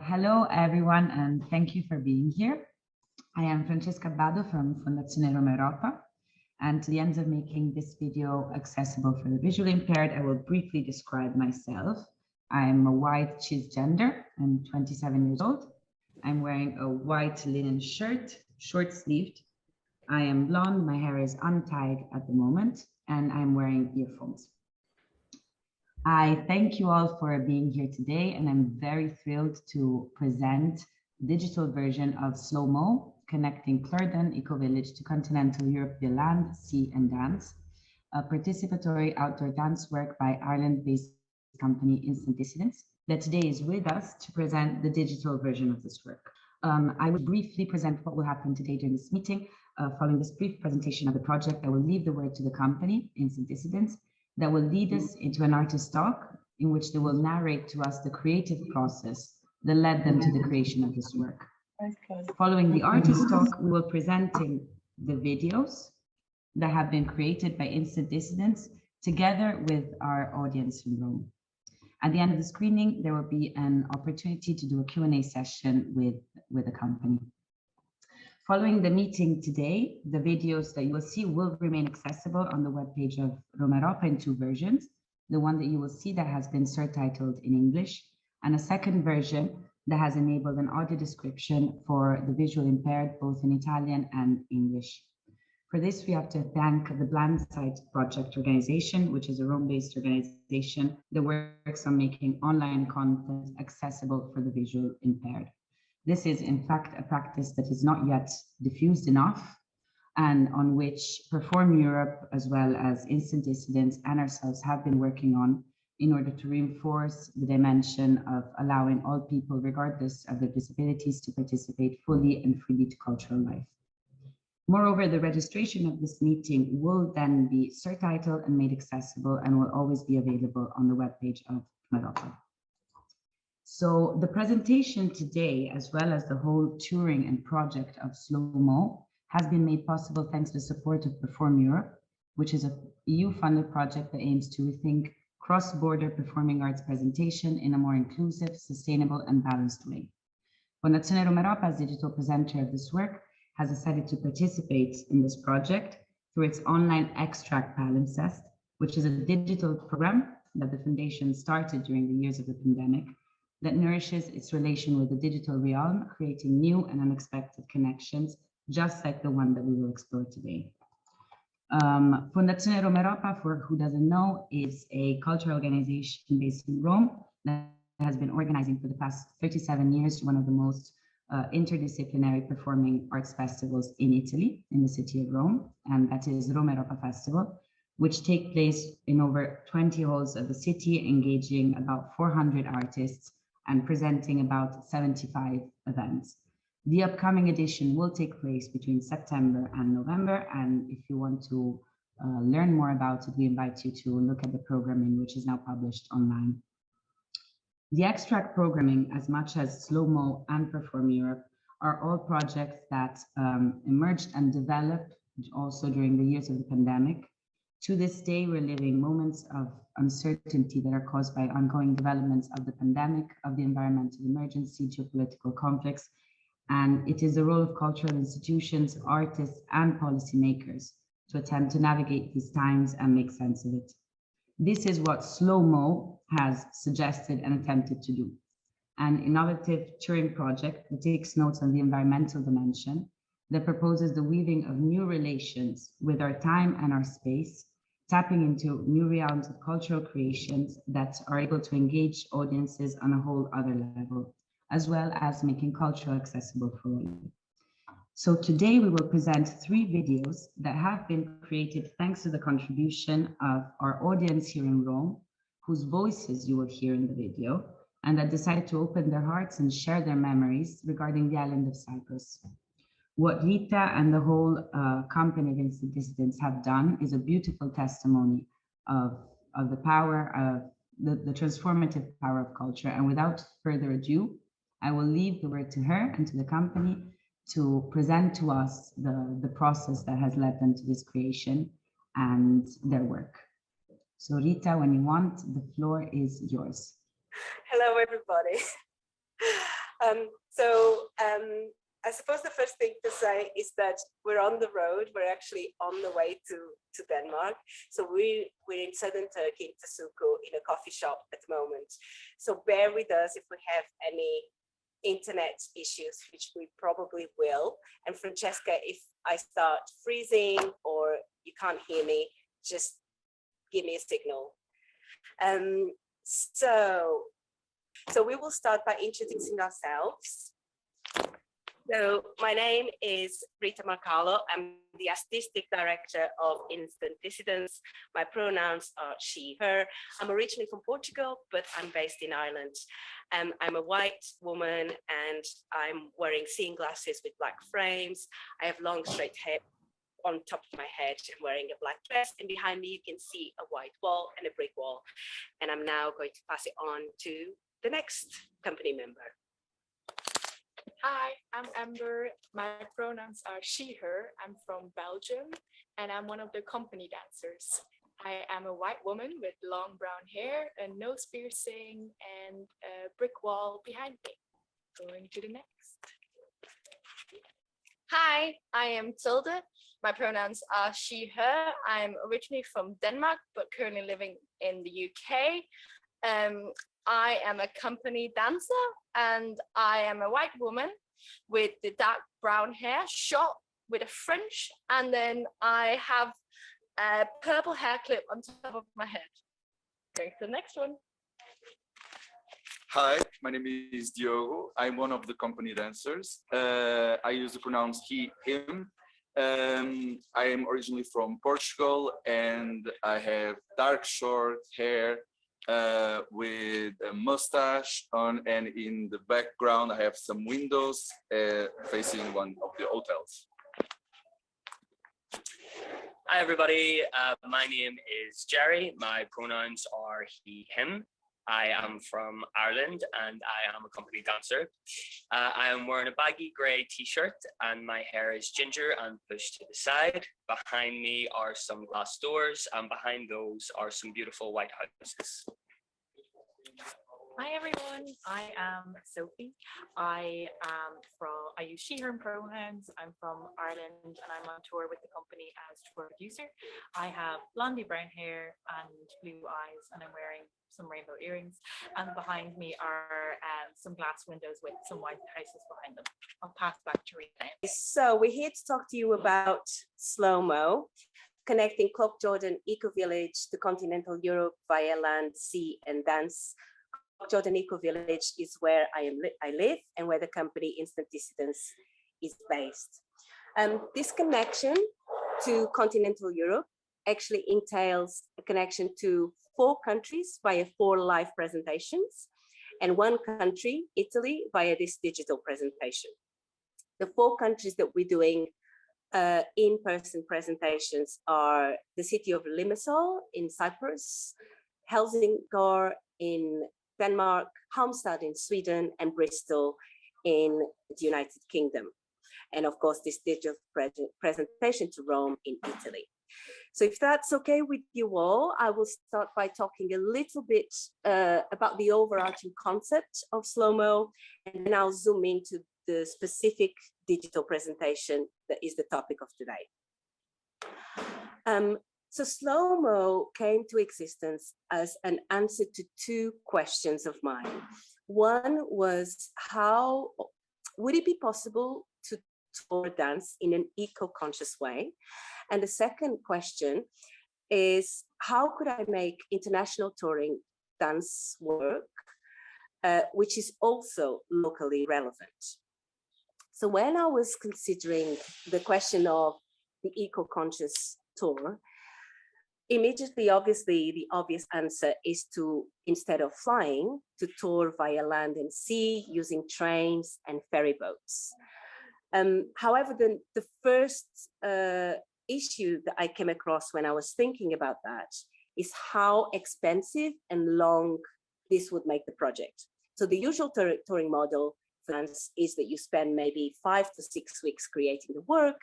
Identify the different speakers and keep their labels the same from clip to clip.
Speaker 1: Hello everyone, and thank you for being here. I am Francesca Bado from Fondazione Roma Europa, and to the end of making this video accessible for the visually impaired, I will briefly describe myself. I'm a white cisgender. I'm 27 years old. I'm wearing a white linen shirt, short-sleeved. I am blonde, my hair is untied at the moment, and I'm wearing earphones. I thank you all for being here today, and I'm very thrilled to present the digital version of SlowMo, connecting Cloughjordan Ecovillage to continental Europe via land, sea, and dance, a participatory outdoor dance work by Ireland-based company Instant Dissidence, that today is with us to present the digital version of this work. I will briefly present what will happen today during this meeting. Following this brief presentation of the project, I will leave the word to the company, Instant Dissidence, that will lead us into an artist talk in which they will narrate to us the creative process that led them to the creation of this work. Following the artist talk, we will be presenting the videos that have been created by Instant Dissidence together with our audience in Rome. At the end of the screening, there will be an opportunity to do a Q&A session with the company. Following the meeting today, the videos that you will see will remain accessible on the webpage of Roma Europa in two versions. The one that you will see that has been subtitled in English, and a second version that has enabled an audio description for the visually impaired, both in Italian and English. For this, we have to thank the Blind Sight Project organization, which is a Rome-based organization that works on making online content accessible for the visually impaired. This is, in fact, a practice that is not yet diffused enough, and on which Perform Europe, as well as Instant Dissidence and ourselves have been working on in order to reinforce the dimension of allowing all people, regardless of their disabilities, to participate fully and freely to cultural life. Moreover, the registration of this meeting will then be subtitled and made accessible and will always be available on the webpage of Europa. So the presentation today, as well as the whole touring and project of SlowMo, has been made possible thanks to the support of Perform Europe, which is an EU-funded project that aims to rethink cross-border performing arts presentation in a more inclusive, sustainable, and balanced way. Fondazione Roma Europa, as digital presenter of this work, has decided to participate in this project through its online extract palimpsest, which is a digital program that the foundation started during the years of the pandemic, that nourishes its relation with the digital realm, creating new and unexpected connections, just like the one that we will explore today. Fondazione Roma Europa, for who doesn't know, is a cultural organization based in Rome that has been organizing for the past 37 years one of the most interdisciplinary performing arts festivals in Italy, in the city of Rome, and that is Roma Europa Festival, which take place in over 20 halls of the city, engaging about 400 artists and presenting about 75 events. The upcoming edition will take place between September and November, and if you want to learn more about it, we invite you to look at the programming, which is now published online. The extract programming, as much as SlowMo and Perform Europe, are all projects that emerged and developed also during the years of the pandemic. To this day, we're living moments of uncertainty that are caused by ongoing developments of the pandemic, of the environmental emergency, geopolitical conflicts, and it is the role of cultural institutions, artists, and policymakers to attempt to navigate these times and make sense of it. This is what SlowMo has suggested and attempted to do, an innovative touring project that takes notes on the environmental dimension, that proposes the weaving of new relations with our time and our space, tapping into new realms of cultural creations that are able to engage audiences on a whole other level, as well as making culture accessible for all. So today we will present 3 videos that have been created thanks to the contribution of our audience here in Rome, whose voices you will hear in the video, and that decided to open their hearts and share their memories regarding the island of Cyprus. What Rita and the whole company of Instant Dissidence have done is a beautiful testimony of the power of the transformative power of culture. And without further ado, I will leave the word to her and to the company to present to us the process that has led them to this creation and their work. So Rita, when you want, the floor is yours.
Speaker 2: Hello, everybody. I suppose the first thing to say is that we're on the road. We're actually on the way to Denmark. So we're in southern Turkey, in Tasuku, in a coffee shop at the moment. So bear with us if we have any internet issues, which we probably will. And Francesca, if I start freezing or you can't hear me, just give me a signal. So we will start by introducing ourselves. So my name is Rita Marcalo. I'm the artistic director of Instant Dissidence. My pronouns are she, her. I'm originally from Portugal, but I'm based in Ireland. I'm a white woman and I'm wearing seeing glasses with black frames. I have long straight hair on top of my head. I'm wearing a black dress, and behind me you can see a white wall and a brick wall. And I'm now going to pass it on to the next company member.
Speaker 3: Hi, I'm Amber. My pronouns are she, her. I'm from Belgium, and I'm one of the company dancers. I am a white woman with long brown hair, a nose piercing, and a brick wall behind me. Going to the next. Hi, I am Tilde. My pronouns are she, her. I'm originally from Denmark, but currently living in the UK. I am a company dancer, and I am a white woman with the dark brown hair, short with a fringe, and then I have a purple hair clip on top of my head. Going to the next one.
Speaker 4: Hi, my name is Diogo. I'm one of the company dancers. I use the pronouns he, him. I am originally from Portugal, and I have dark short hair with a mustache on, and in the background I have some windows facing one of the hotels.
Speaker 5: Hi everybody, my name is Jerry. My pronouns are he, him. I am from Ireland and I am a company dancer. I am wearing a baggy grey t-shirt and my hair is ginger and pushed to the side. Behind me are some glass doors, and behind those are some beautiful white houses.
Speaker 6: Hi everyone, I am Sophie. I use she, her pronouns. I'm from Ireland and I'm on tour with the company as tour producer. I have blondie brown hair and blue eyes, and I'm wearing some rainbow earrings. And behind me are some glass windows with some white houses behind them. I'll pass back to Rita.
Speaker 2: So we're here to talk to you about SlowMo, connecting Cloughjordan Ecovillage to continental Europe via land, sea and dance. Cloughjordan Ecovillage is where I live and where the company Instant Dissidence is based. This connection to continental Europe actually entails a connection to 4 countries via 4 live presentations, and 1 country, Italy, via this digital presentation. The 4 countries that we're doing in-person presentations are the city of Limassol in Cyprus, Helsingborg in Denmark, Halmstad in Sweden, and Bristol in the United Kingdom. And of course, this digital presentation to Rome in Italy. So if that's okay with you all, I will start by talking a little bit about the overarching concept of SlowMo, and then I'll zoom into the specific digital presentation that is the topic of today. So SlowMo came to existence as an answer to 2 questions of mine. One was, how would it be possible to tour dance in an eco-conscious way? And the second question is, how could I make international touring dance work, which is also locally relevant? So when I was considering the question of the eco-conscious tour, immediately, obviously, the obvious answer is to, instead of flying, to tour via land and sea using trains and ferry boats. However, the first issue that I came across when I was thinking about that is how expensive and long this would make the project. So the usual touring model for dance is that you spend maybe 5 to 6 weeks creating the work,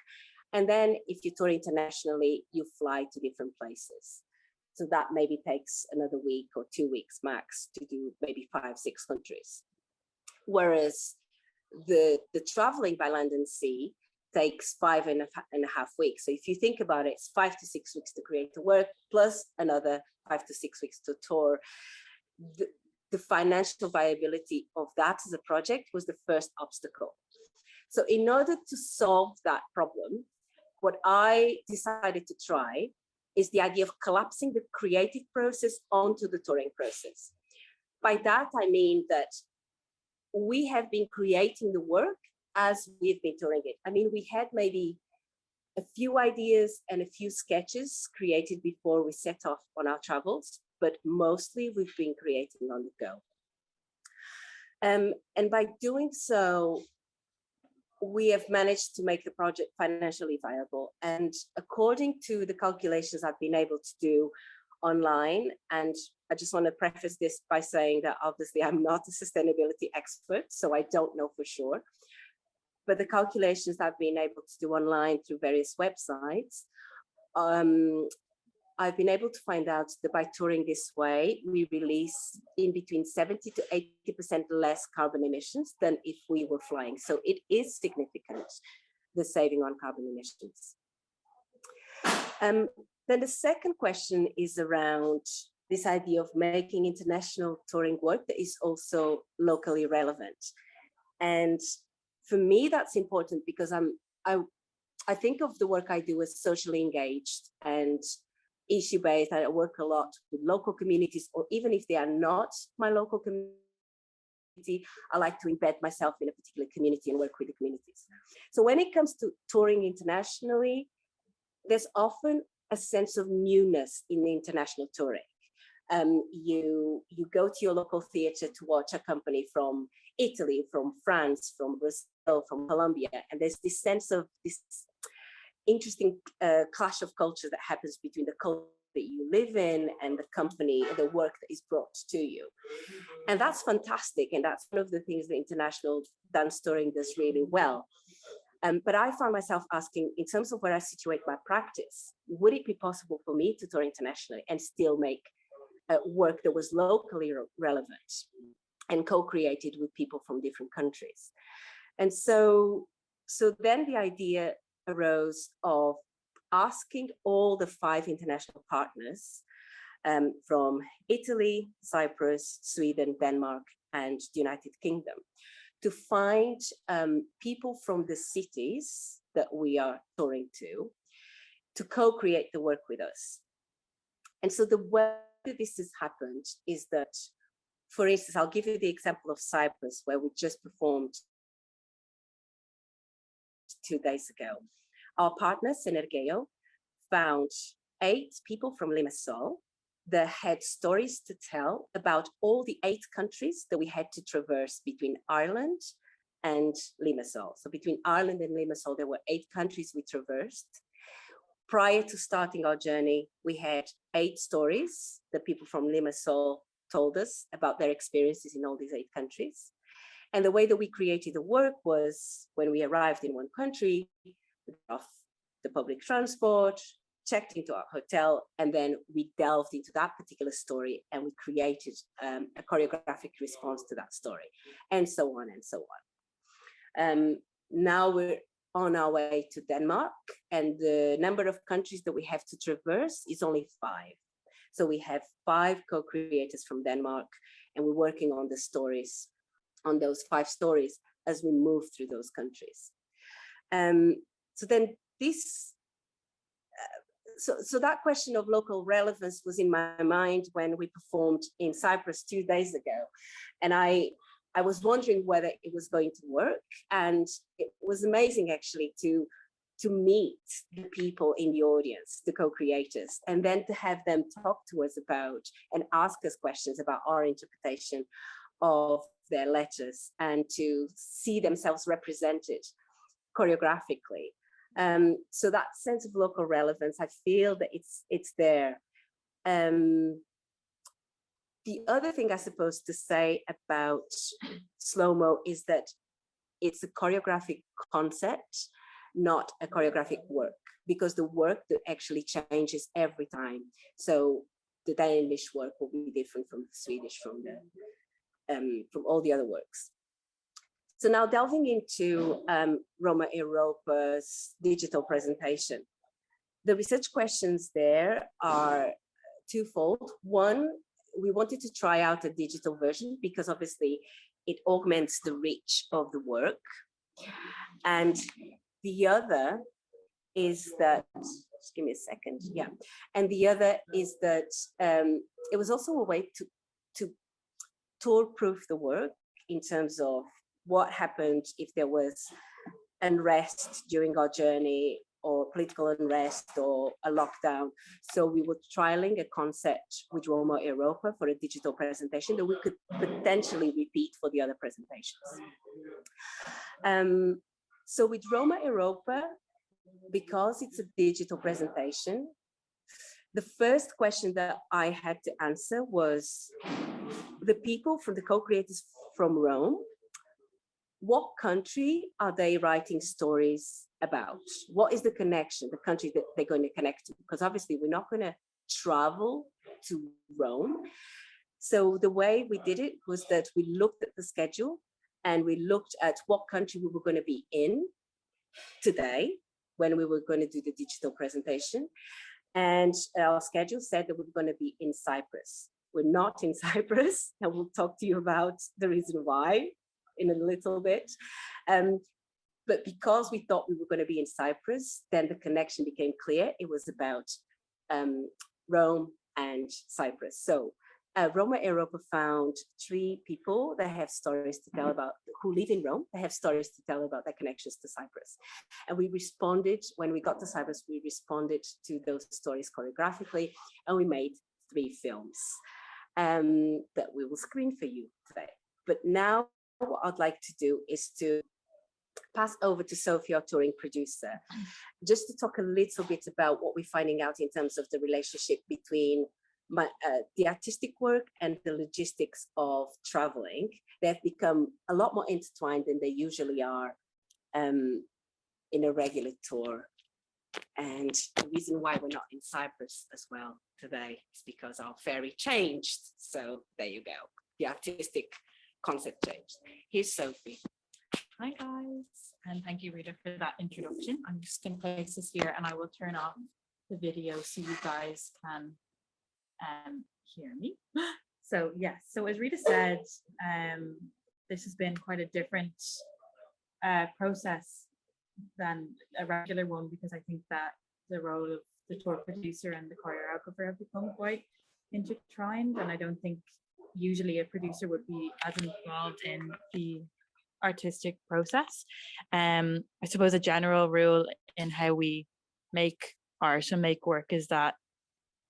Speaker 2: and then if you tour internationally, you fly to different places. So that maybe takes another week or 2 weeks max to do maybe 5, 6 countries. Whereas the traveling by land and sea takes 5.5 weeks. So if you think about it, it's 5 to 6 weeks to create the work, plus another 5 to 6 weeks to tour. The financial viability of that as a project was the first obstacle. So in order to solve that problem, what I decided to try is the idea of collapsing the creative process onto the touring process. By that, I mean that we have been creating the work as we've been touring it. I mean, we had maybe a few ideas and a few sketches created before we set off on our travels, but mostly we've been creating on the go. And by doing so, we have managed to make the project financially viable. And according to the calculations I've been able to do online, and I just want to preface this by saying that obviously I'm not a sustainability expert, so I don't know for sure. But the calculations I've been able to do online through various websites, I've been able to find out that by touring this way, we release in between 70 to 80% less carbon emissions than if we were flying. So it is significant, the saving on carbon emissions. Then the second question is around this idea of making international touring work that is also locally relevant. And for me, that's important because I think of the work I do as socially engaged and issue-based. I work a lot with local communities, or even if they are not my local community, I like to embed myself in a particular community and work with the communities. So when it comes to touring internationally, there's often a sense of newness in the international touring. You go to your local theater to watch a company from Italy, from France, from Brazil, from Colombia, and there's this sense of this interesting clash of culture that happens between the culture that you live in and the company and the work that is brought to you. And that's fantastic. And that's one of the things the international dance touring does really well. But I found myself asking, in terms of where I situate my practice, would it be possible for me to tour internationally and still make work that was locally relevant and co-created with people from different countries? And so then the idea arose of asking all the 5 international partners from Italy, Cyprus, Sweden, Denmark, and the United Kingdom to find people from the cities that we are touring to co-create the work with us. And so the way that this has happened is that, for instance, I'll give you the example of Cyprus, where we just performed 2 days ago. Our partner, Senergeo, found 8 people from Limassol that had stories to tell about all the 8 countries that we had to traverse between Ireland and Limassol. So between Ireland and Limassol, there were 8 countries we traversed. Prior to starting our journey, we had 8 stories that people from Limassol told us about their experiences in all these 8 countries. And the way that we created the work was, when we arrived in one country, we got off the public transport, checked into our hotel, and then we delved into that particular story and we created a choreographic response to that story, and so on and so on. Now we're on our way to Denmark, and the number of countries that we have to traverse is only 5. So we have 5 co-creators from Denmark, and we're working on the stories, on those 5 stories as we move through those countries. So then this, so that question of local relevance was in my mind when we performed in Cyprus 2 days ago. And I was wondering whether it was going to work. And it was amazing actually to meet the people in the audience, the co-creators, and then to have them talk to us about and ask us questions about our interpretation of their letters, and to see themselves represented choreographically. So that sense of local relevance, I feel that it's there. The other thing I suppose to say about SlowMo is that it's a choreographic concept, not a choreographic work, because the work that actually changes every time. So the Danish work will be different from the Swedish, from all the other works. So now delving into Roma Europa's digital presentation. The research questions there are twofold. One, we wanted to try out a digital version because obviously it augments the reach of the work. And the other is that, just give me a second, yeah. And the other is that it was also a way to tour-proof the work in terms of what happened if there was unrest during our journey, or political unrest, or a lockdown. So we were trialing a concept with Roma Europa for a digital presentation that we could potentially repeat for the other presentations. So with Roma Europa, because it's a digital presentation, the first question that I had to answer was the people from the co-creators from Rome, what country are they writing stories about? What is the connection, the country that they're going to connect to? Because obviously we're not going to travel to Rome. So the way we did it was that we looked at the schedule and we looked at what country we were going to be in today when we were going to do the digital presentation. And our schedule said that we were going to be in Cyprus. We're not in Cyprus, and we'll talk to you about the reason why in a little bit. But because we thought we were going to be in Cyprus, then the connection became clear. It was about Rome and Cyprus. So Roma Europa found 3 people that have stories to tell about, who live in Rome, that have stories to tell about their connections to Cyprus. And we responded, when we got to Cyprus, we responded to those stories choreographically, and we made 3 films that we will screen for you today. But now what I'd like to do is to pass over to Sophie, our touring producer, just to talk a little bit about what we're finding out in terms of the relationship between the artistic work and the logistics of traveling. They've become a lot more intertwined than they usually are in a regular tour. And the reason why we're not in Cyprus as well today is because our ferry changed. So there you go, the artistic concept changed. Here's Sophie.
Speaker 6: Hi guys, and thank you, Rita, for that introduction. I'm just going to place this here and I will turn off the video so you guys can hear me. So yes, so as Rita said, this has been quite a different process than a regular one, because I think that the role of the tour producer and the choreographer have become quite intertwined, and I don't think usually a producer would be as involved in the artistic process. I suppose a general rule in how we make art and make work is that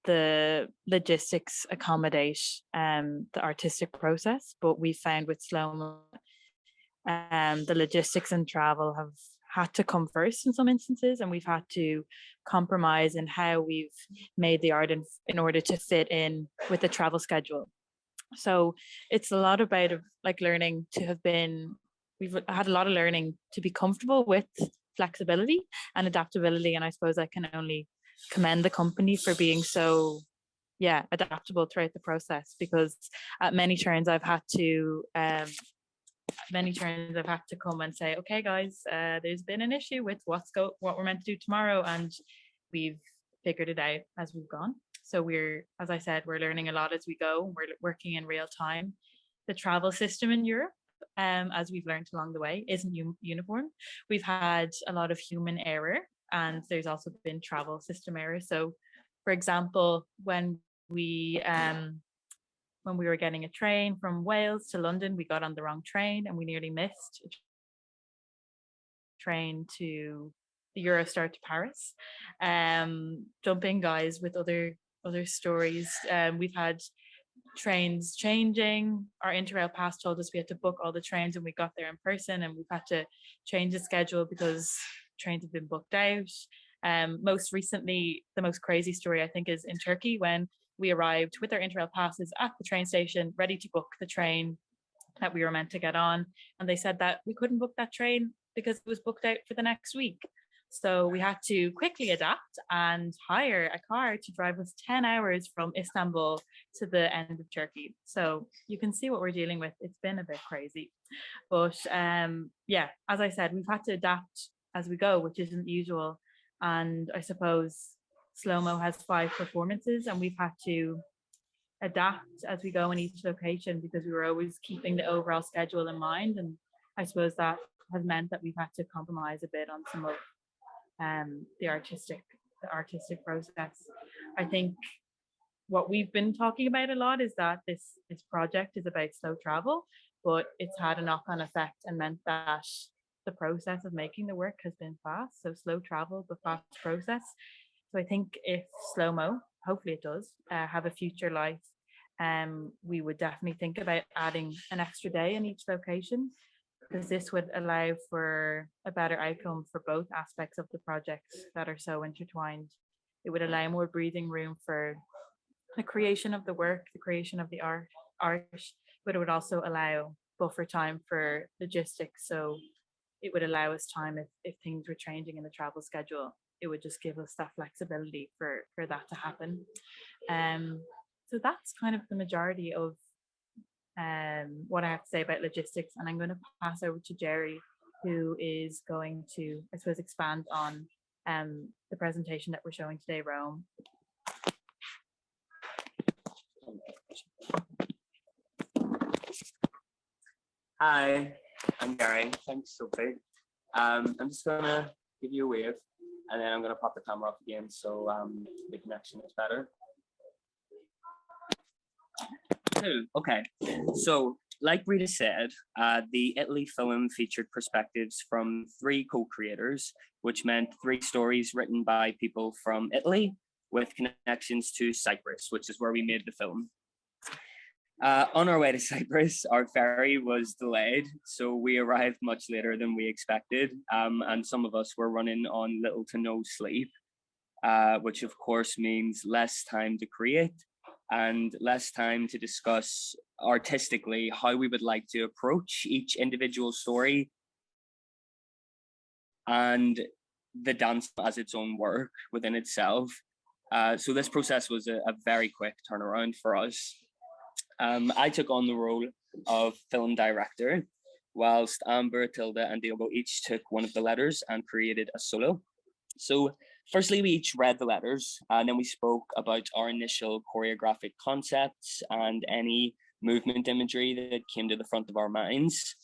Speaker 6: the logistics accommodate the artistic process, but we found with SlowMo the logistics and travel have had to come first in some instances, and we've had to compromise in how we've made the art in order to fit in with the travel schedule. So it's a lot about like learning to have been, we've had a lot of learning to be comfortable with flexibility and adaptability, and I suppose I can only commend the company for being so adaptable throughout the process, because at many turns I've had to come and say, okay guys, there's been an issue with what we're meant to do tomorrow, and we've figured it out as we've gone. So we're, as I said, we're learning a lot as we go. We're working in real time. The travel system in Europe, as we've learned along the way, isn't uniform. We've had a lot of human error, and there's also been travel system error. So for example, when we were getting a train from Wales to London, we got on the wrong train and we nearly missed a train to the Eurostar to Paris. Jumping guys with other stories. We've had trains changing. Our Interrail pass told us we had to book all the trains and we got there in person, and we've had to change the schedule because trains have been booked out. Most recently, the most crazy story I think is in Turkey, when we arrived with our Interrail passes at the train station, ready to book the train that we were meant to get on. And they said that we couldn't book that train because it was booked out for the next week. So we had to quickly adapt and hire a car to drive us 10 hours from Istanbul to the end of Turkey. So you can see what we're dealing with. It's been a bit crazy. But yeah, as I said, we've had to adapt as we go, which isn't usual. And I suppose SlowMo has 5 performances, and we've had to adapt as we go in each location because we were always keeping the overall schedule in mind. And I suppose that has meant that we've had to compromise a bit on some of the artistic process. I think what we've been talking about a lot is that this project is about slow travel, but it's had a knock-on effect and meant that the process of making the work has been fast. So slow travel, but fast process. So I think if SlowMo, hopefully it does, have a future life, we would definitely think about adding an extra day in each location, because this would allow for a better outcome for both aspects of the projects that are so intertwined. It would allow more breathing room for the creation of the work, the creation of the art, but it would also allow buffer time for logistics. So it would allow us time if things were changing in the travel schedule. It would just give us that flexibility for that to happen. So that's kind of the majority of what I have to say about logistics. And I'm going to pass over to Jerry, who is going to, I suppose, expand on the presentation that we're showing today, Rome.
Speaker 5: Hi, I'm Gary. Thanks, Sophie. I'm just gonna give you a wave, and then I'm gonna pop the camera off again so the connection is better. Cool. Okay. So, like Rita said, the Italy film featured perspectives from 3 co-creators, which meant 3 stories written by people from Italy with connections to Cyprus, which is where we made the film. On our way to Cyprus, our ferry was delayed, so we arrived much later than we expected, and some of us were running on little to no sleep, which of course means less time to create and less time to discuss artistically how we would like to approach each individual story and the dance as its own work within itself. So this process was a very quick turnaround for us. I took on the role of film director, whilst Amber, Tilda, and Diogo each took one of the letters and created a solo. So firstly, we each read the letters, and then we spoke about our initial choreographic concepts and any movement imagery that came to the front of our minds.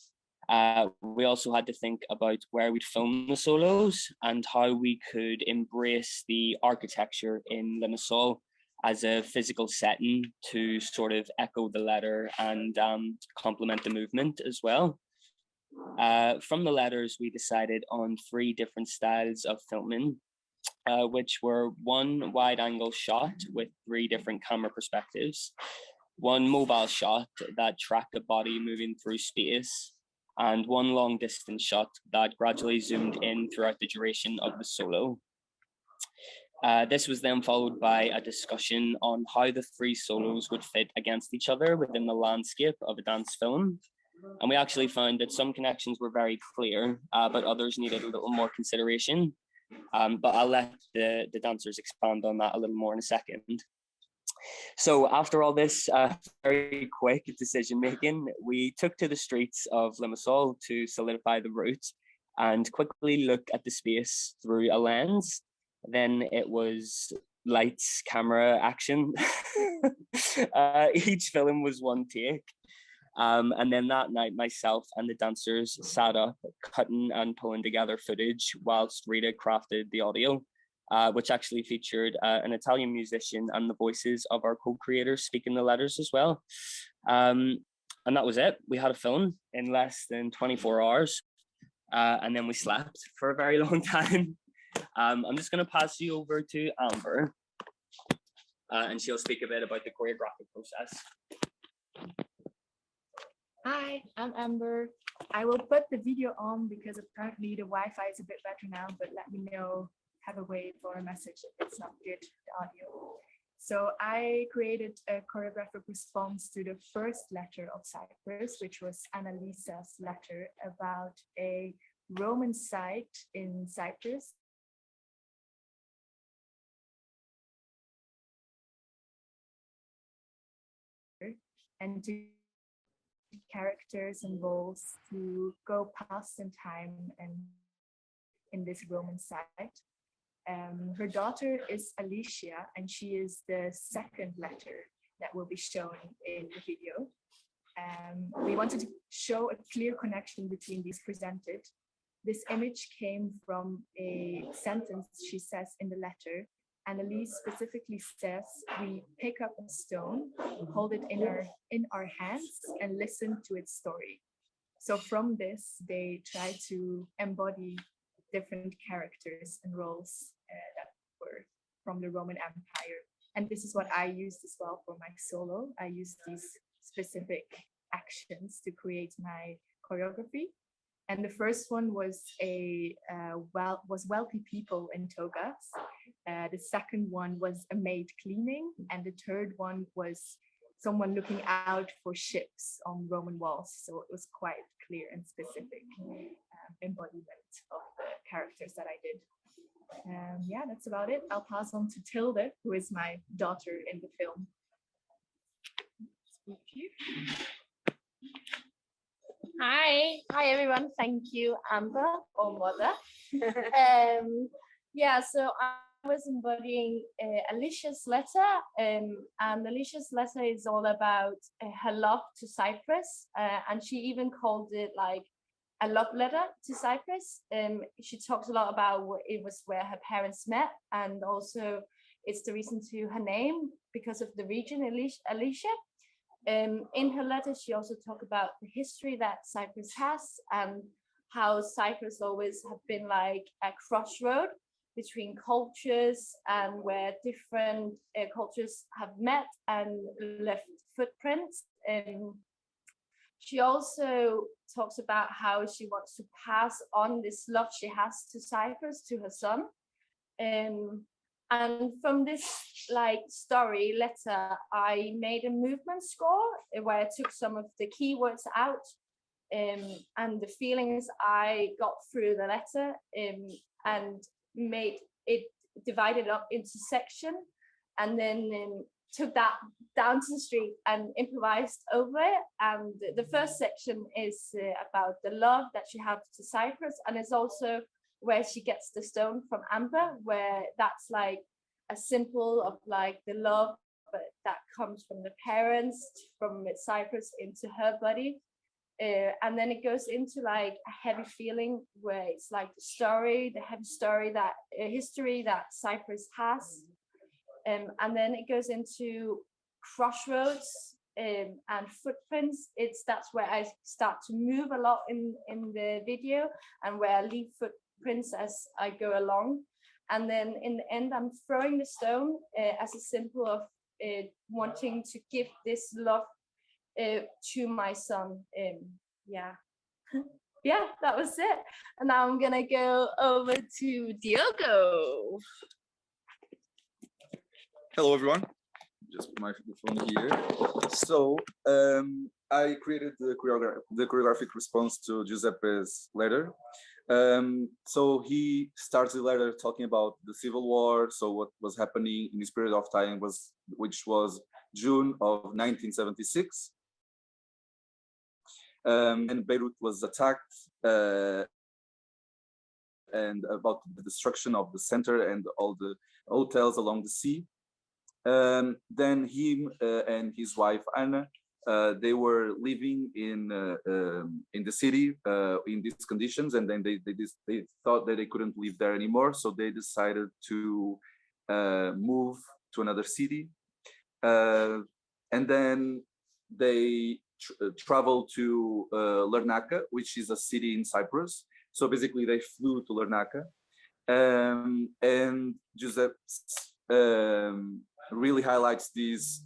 Speaker 5: We also had to think about where we'd film the solos and how we could embrace the architecture in Limassol as a physical setting to sort of echo the letter and complement the movement as well. From the letters, we decided on 3 different styles of filming, which were 1 wide angle shot with 3 different camera perspectives, 1 mobile shot that tracked a body moving through space, and 1 long distance shot that gradually zoomed in throughout the duration of the solo. This was then followed by a discussion on how the 3 solos would fit against each other within the landscape of a dance film. And we actually found that some connections were very clear, but others needed a little more consideration. But I'll let the dancers expand on that a little more in a second. So after all this very quick decision making, we took to the streets of Limassol to solidify the route and quickly look at the space through a lens. Then it was lights, camera, action. Each film was 1 take. And then that night, myself and the dancers sat up, cutting and pulling together footage whilst Rita crafted the audio, which actually featured an Italian musician and the voices of our co-creators speaking the letters as well. And that was it. We had a film in less than 24 hours. And then we slept for a very long time. I'm just going to pass you over to Amber, and she'll speak a bit about the choreographic process.
Speaker 7: Hi, I'm Amber. I will put the video on because apparently the Wi-Fi is a bit better now, but let me know, have a wave or a message if it's not good, the audio. So I created a choreographic response to the first letter of Cyprus, which was Annalisa's letter about a Roman site in Cyprus and to characters and roles to go past in time and in this Roman site. Her daughter is Alicia, and she is the second letter that will be shown in the video. We wanted to show a clear connection between these presented. This image came from a sentence she says in the letter, and Elise specifically says, we pick up a stone, hold it in our hands, and listen to its story. So from this, they try to embody different characters and roles that were from the Roman Empire. And this is what I used as well for my solo. I used these specific actions to create my choreography. And the first one was wealthy people in togas. The second one was a maid cleaning, and the third one was someone looking out for ships on Roman walls. So it was quite clear and specific embodiment of the characters that I did. Yeah, that's about it. I'll pass on to Tilde, who is my daughter in the film.
Speaker 3: Hi everyone. Thank you, Amber or Mother. Yeah, so I was embodying Alicia's letter, and Alicia's letter is all about her love to Cyprus, and she even called it like a love letter to Cyprus. She talks a lot about it was where her parents met, and also it's the reason to her name because of the region, Alicia. In her letter, she also talked about the history that Cyprus has and how Cyprus always have been like a crossroad between cultures and where different cultures have met and left footprints. She also talks about how she wants to pass on this love she has to Cyprus to her son. And from this like story letter, I made a movement score where I took some of the keywords out and the feelings I got through the letter, and made it divided up into section, and then took that down to the street and improvised over it. And the first section is about the love that she has to Cyprus, and it's also where she gets the stone from Amber, where that's like a symbol of like the love that comes from the parents from Cyprus into her body. And then it goes into like a heavy feeling where it's like the heavy story that history that Cyprus has. And then it goes into crossroads and footprints. That's where I start to move a lot in the video, and where I leave footprints as I go along. And then in the end, I'm throwing the stone as a symbol of wanting to give this love to my son. Yeah. Yeah, that was it. And now I'm gonna go over to Diogo.
Speaker 4: Hello, everyone. Just put my phone here. So I created the choreographic response to Giuseppe's letter. So he starts the letter talking about the civil war. So what was happening in this period of time which was June of 1976. And Beirut was attacked, and about the destruction of the center and all the hotels along the sea. Then him and his wife Anna, they were living in the city in these conditions, and then they thought that they couldn't live there anymore, so they decided to move to another city, and then they traveled to Larnaca, which is a city in Cyprus. So basically, they flew to Larnaca, and Giuseppe really highlights this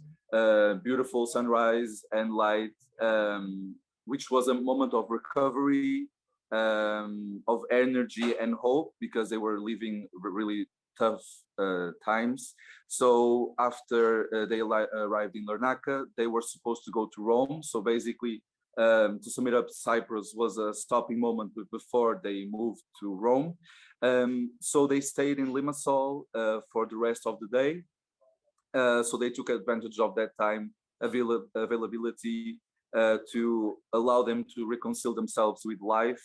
Speaker 4: beautiful sunrise and light, which was a moment of recovery, of energy and hope, because they were living really tough times. So after they arrived in Larnaca, they were supposed to go to Rome. So basically, to sum it up, Cyprus was a stopping moment before they moved to Rome. So they stayed in Limassol for the rest of the day. So they took advantage of that time availability to allow them to reconcile themselves with life,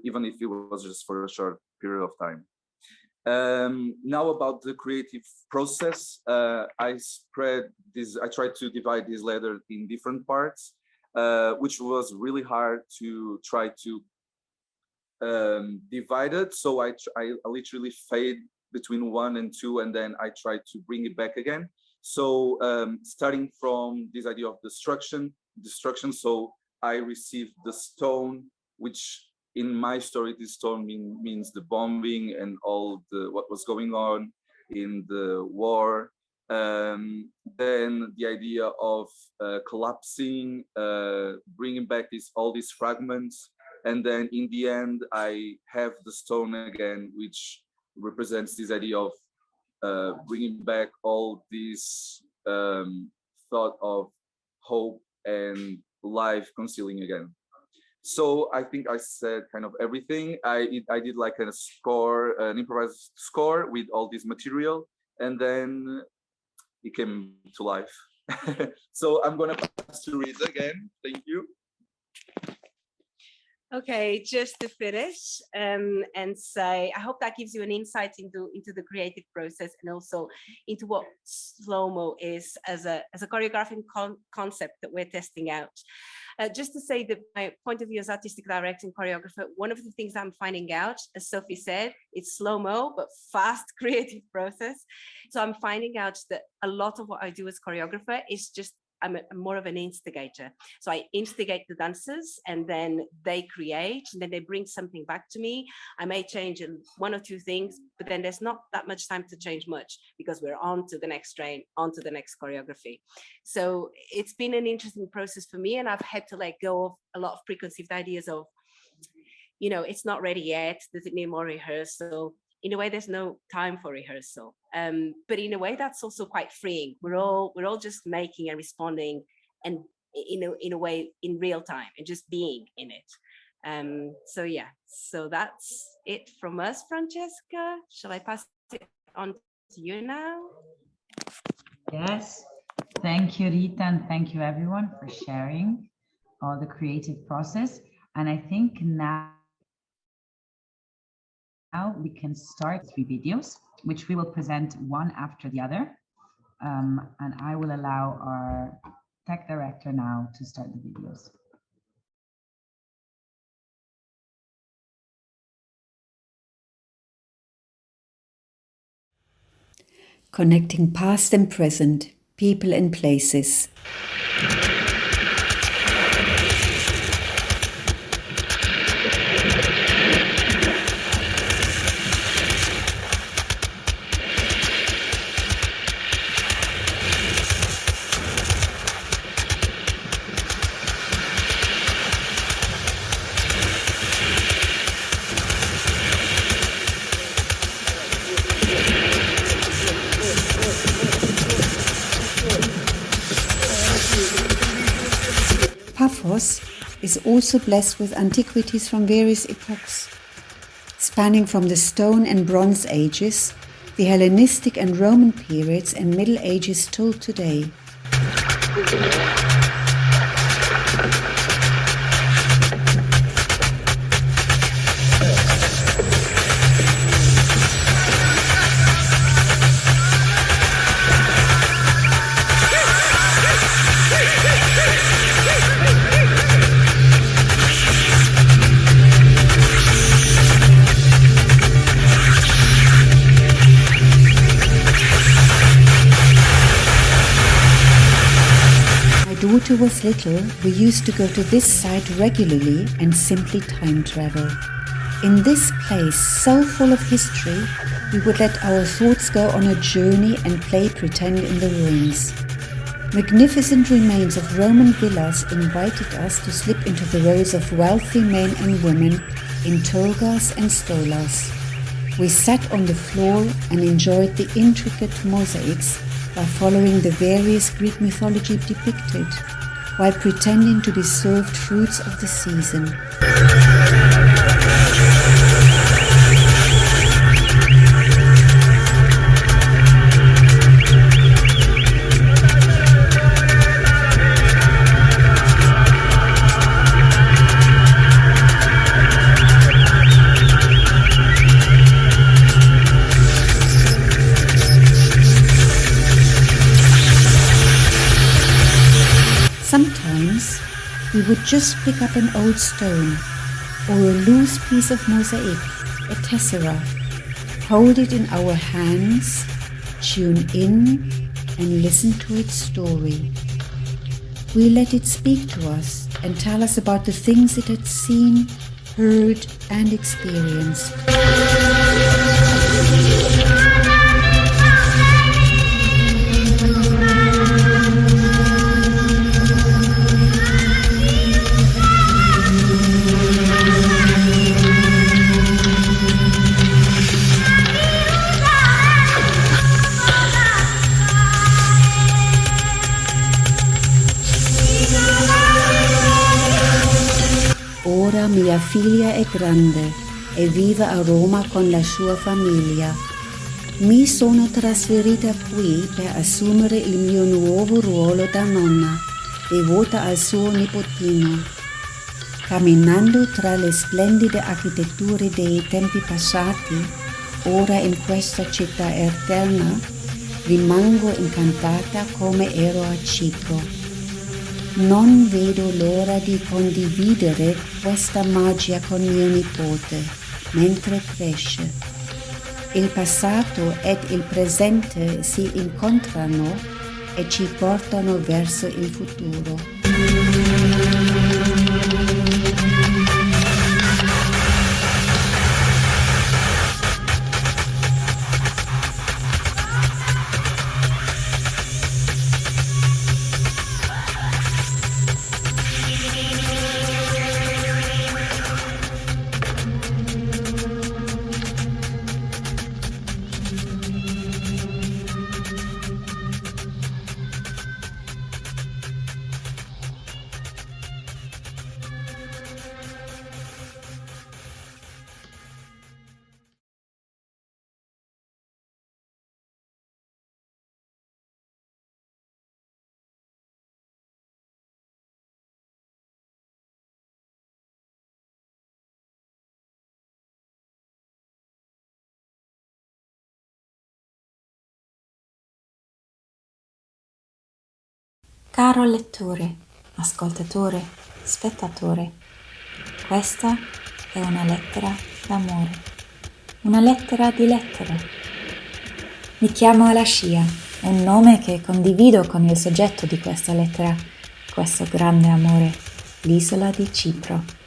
Speaker 4: even if it was just for a short period of time. Now about the creative process, I tried to divide this letter in different parts, which was really hard to try to divide it. So I literally fade between 1 and 2, and then I tried to bring it back again. So starting from this idea of destruction. So I received the stone, which in my story, this stone means the bombing and all what was going on in the war. Then the idea of collapsing, bringing back all these fragments. And then in the end, I have the stone again, which represents this idea of bringing back all this thought of hope and life concealing again. So I think I said kind of everything. I did like a score, an improvised score with all this material, and then it came to life. So I'm gonna pass to Rita again. Thank you.
Speaker 2: Okay, just to finish and say, I hope that gives you an insight into the creative process and also into what SlowMo is as a choreographing concept that we're testing out. Just to say that my point of view as artistic director and choreographer, one of the things I'm finding out, as Sophie said, it's slow-mo, but fast creative process. So I'm finding out that a lot of what I do as choreographer is just, I'm more of an instigator. So I instigate the dancers and then they create and then they bring something back to me. I may change 1 or 2 things, but then there's not that much time to change much because we're on to the next train, on to the next choreography. So it's been an interesting process for me, and I've had to let go of a lot of preconceived ideas of, you know, it's not ready yet. Does it need more rehearsal? In a way, there's no time for rehearsal, but in a way that's also quite freeing. We're all just making and responding, and in a way in real time, and just being in it. So yeah, so that's it from us, Francesca. Shall I pass it on to you now?
Speaker 1: Yes, thank you, Rita, and thank you everyone for sharing all the creative process. And I think now we can start 3 videos, which we will present one after the other. And I will allow our tech director now to start the videos.
Speaker 8: Connecting past and present, people and places. Paphos is also blessed with antiquities from various epochs, spanning from the Stone and Bronze Ages, the Hellenistic and Roman periods, and Middle Ages till today. When daughter was little, we used to go to this site regularly and simply time travel. In this place so full of history, we would let our thoughts go on a journey and play pretend in the ruins. Magnificent remains of Roman villas invited us to slip into the rows of wealthy men and women in togas and stolas. We sat on the floor and enjoyed the intricate mosaics by following the various Greek mythology depicted, while pretending to be served fruits of the season. would just pick up an old stone or a loose piece of mosaic, a tessera, hold it in our hands, tune in and listen to its story. We let it speak to us and tell us about the things it had seen, heard and experienced. Ora mia figlia è grande e vive a Roma con la sua famiglia. Mi sono trasferita qui per assumere il mio nuovo ruolo da nonna, devota al suo nipotino. Camminando tra le splendide architetture dei tempi passati, ora in questa città eterna, rimango incantata come ero a Cipro. Non vedo l'ora di condividere questa magia con mio nipote mentre cresce. Il passato ed il presente si incontrano e ci portano verso il futuro.
Speaker 9: Caro lettore, ascoltatore, spettatore, questa è una lettera d'amore, una lettera di lettere. Mi chiamo Alascia, un nome che condivido con il soggetto di questa lettera, questo grande amore, l'isola di Cipro.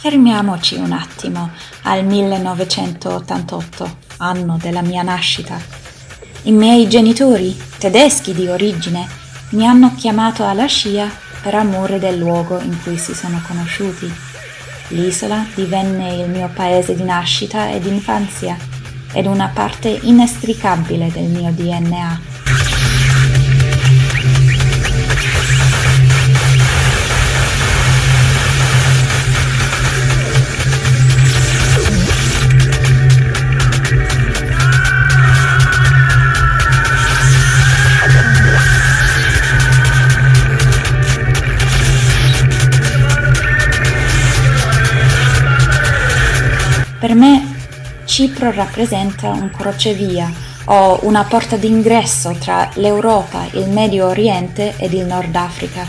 Speaker 9: Fermiamoci un attimo al 1988, anno della mia nascita. I miei genitori, tedeschi di origine, mi hanno chiamato Alascia per amore del luogo in cui si sono conosciuti. L'isola divenne il mio paese di nascita ed infanzia ed una parte inestricabile del mio DNA. Per me Cipro rappresenta un crocevia o una porta d'ingresso tra l'Europa, il Medio Oriente ed il Nord Africa.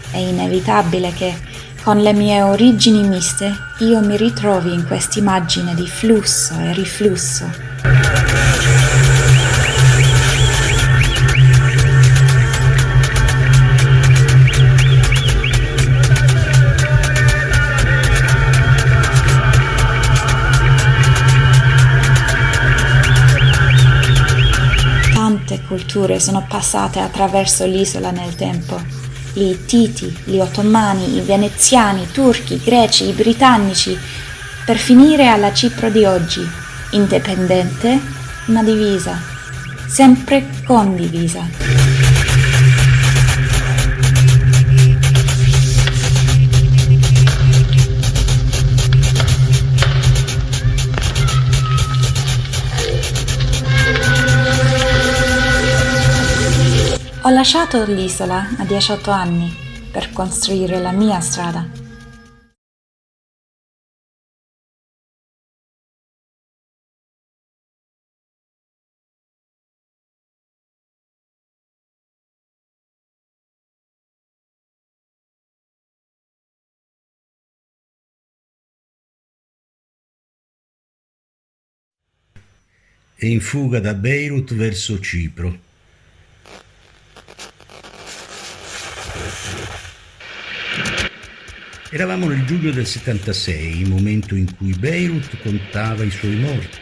Speaker 9: È inevitabile che, con le mie origini miste, io mi ritrovi in quest'immagine di flusso e riflusso. Culture sono passate attraverso l'isola nel tempo. Gli Ittiti, gli Ottomani, i Veneziani, i Turchi, i Greci, i Britannici, per finire alla Cipro di oggi, indipendente ma divisa, sempre condivisa. lasciato l'isola a 18 anni per costruire la mia strada.
Speaker 10: È in fuga da Beirut verso Cipro. Eravamo nel giugno del 76, momento in cui Beirut contava i suoi morti,